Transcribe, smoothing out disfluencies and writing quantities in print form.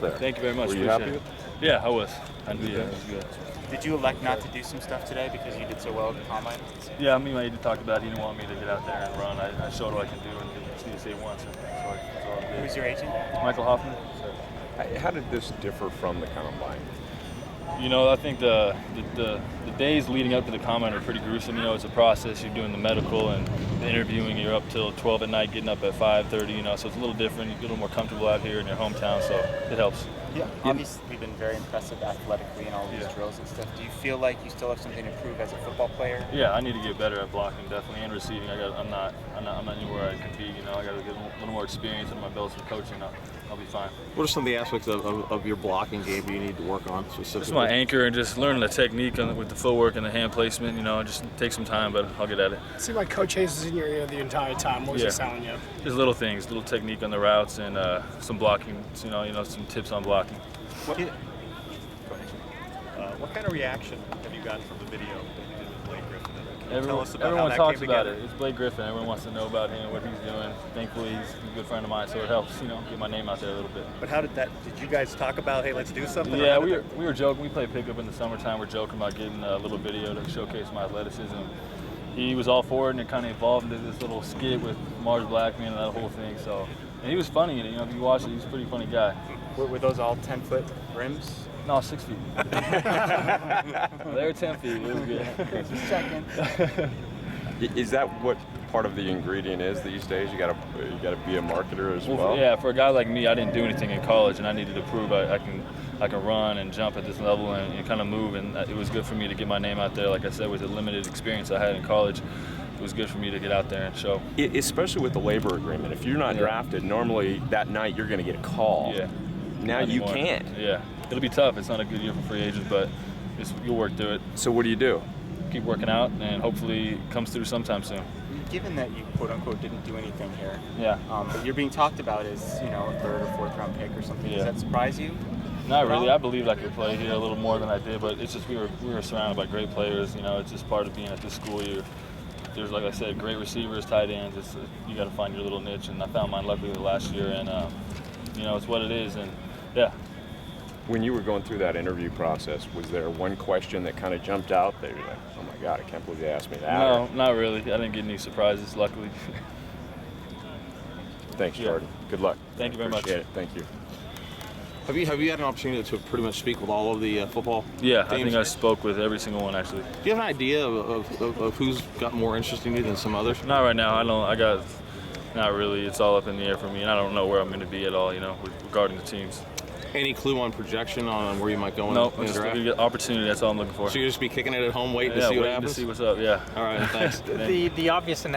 there. Thank you very much. Were you happy with it? Yeah, I was. It was good. Did you elect not to do some stuff today because you did so well at the combine? Yeah, me and my agent talked about he didn't want me to get out there and run. I showed what I can do and just need to say it once. That's all I did. Who's your agent? Michael Hoffman. How did this differ from the combine? You know, I think the days leading up to the combine are pretty gruesome. You know, it's a process. You're doing the medical and the interviewing. You're up till 12 at night, getting up at 5:30. You know, so it's a little different. You get a little more comfortable out here in your hometown, so it helps. Yeah, obviously you've been very impressive athletically in all these drills and stuff. Do you feel like you still have something to prove as a football player? Yeah, I need to get better at blocking, definitely, and receiving. I'm not anywhere I can be. You know, I got to get a little more experience in my belts and coaching. I'll be fine. What are some of the aspects of your blocking game you need to work on specifically? Just my anchor and just learning the technique with the footwork and the hand placement. You know, just take some time, but I'll get at it. It seemed like Coach Hayes was in your ear the entire time. What was he telling you? Just little things, little technique on the routes and some blocking. You know, some tips on blocking. What kind of reaction have you gotten from the video that you did with Blake Griffin? Everyone talks about it. It's Blake Griffin. Everyone wants to know about him, what he's doing. Thankfully, he's a good friend of mine, so it helps, you know, get my name out there a little bit. But did you guys talk about, hey, let's do something? Yeah, we were joking. We play pickup in the summertime. We're joking about getting a little video to showcase my athleticism. He was all for it, and it kind of evolved into this little skit with Mars Blackman and that whole thing. So, and he was funny. You know, if you watch it, he's a pretty funny guy. Were those all 10-foot rims? No, 6 feet. They were 10 feet. It was good. Just checking. Is that what part of the ingredient is these days? You gotta be a marketer as well. Yeah, for a guy like me, I didn't do anything in college, and I needed to prove I can run and jump at this level and kind of move. And it was good for me to get my name out there. Like I said, with the limited experience I had in college, it was good for me to get out there and show. Especially with the labor agreement. If you're not drafted, normally that night you're going to get a call. Yeah. Now you can't. Yeah. It'll be tough. It's not a good year for free agents, but you'll work through it. So what do you do? Keep working out, and hopefully it comes through sometime soon. Given that you quote-unquote didn't do anything here, but you're being talked about as, you know, a third or fourth round pick or something. Yeah. Does that surprise you? Not really. I believed I could play here a little more than I did, but it's just we were surrounded by great players. You know, it's just part of being at this school. There's, like I said, great receivers, tight ends. You got to find your little niche, and I found mine luckily last year, and you know, it's what it is, and yeah. When you were going through that interview process, was there one question that kind of jumped out that you're like, oh my God, I can't believe they asked me that? No, not really. I didn't get any surprises, luckily. Thanks, Jordan. Good luck. Thank you very much. Appreciate it. Thank you. Have you had an opportunity to pretty much speak with all of the football teams? I teams? think I spoke with every single one, actually. Do you have an idea of who's got more interest in you than some others? Not right now. Not really. It's all up in the air for me, and I don't know where I'm going to be at all, you know, regarding the teams. Any clue on projection on where you might go in the draft? Just get opportunity. That's all I'm looking for. So you'll just be kicking it at home, waiting to see what happens? To see what's up. Yeah. All right. Thanks. The obvious announcement.